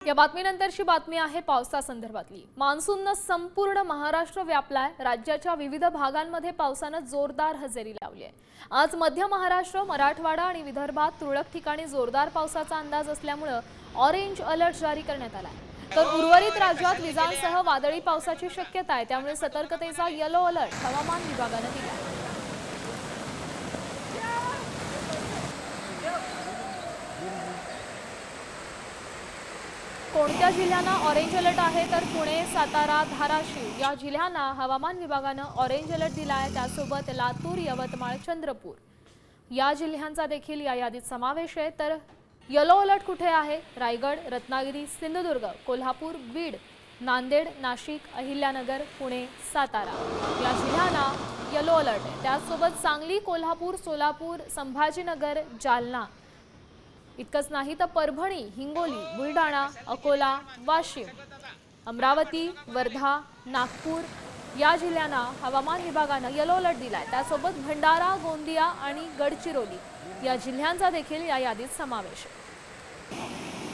या बातमीनंतरची बातमी आहे पावसासंदर्भातली। मान्सूनने संपूर्ण महाराष्ट्र व्यापलाय। राज्याच्या विविध भागांमध्ये पावसाने जोरदार हजेरी लावली आहे। आज मध्य महाराष्ट्र, मराठवाडा आणि विदर्भात तुरळक ठिकाणी जोरदार पावसाचा अंदाज असल्यामुळे ऑरेंज अलर्ट जारी करण्यात आला आहे। तर उर्वरित राज्यात विजांसह वादळी पावसाची शक्यता आहे, त्यामुळे सतर्कतेचा येलो अलर्ट हवामान विभागाने दिला आहे। कोणत्या जिल्ह्यांना ऑरेंज अलर्ट आहे तर पुणे, सातारा, धाराशिव या जिल्ह्यांना हवामान विभागाने ऑरेंज अलर्ट दिला आहे। त्यासोबत लातूर, यवतमाळ, चंद्रपूर या जिल्ह्यांचा देखील या यादीत समावेश आहे। तर येलो अलर्ट कुठे आहे? रायगड, रत्नागिरी, सिंधुदुर्ग, कोल्हापूर, बीड, नांदेड, नाशिक, अहिल्यानगर, पुणे, सातारा या जिल्ह्यांना येलो अलर्ट आहे। त्यासोबत सांगली, कोल्हापूर, सोलापूर, संभाजीनगर, जालना इतकंच नाही तर परभणी, हिंगोली, बुलढाणा, अकोला, वाशिम, अमरावती, वर्धा, नागपूर या जिल्ह्यांना हवामान विभागाने येलो अलर्ट दिलाय। त्यासोबत भंडारा, गोंदिया आणि गडचिरोली या जिल्ह्यांचा देखील या यादीत समावेश आहे।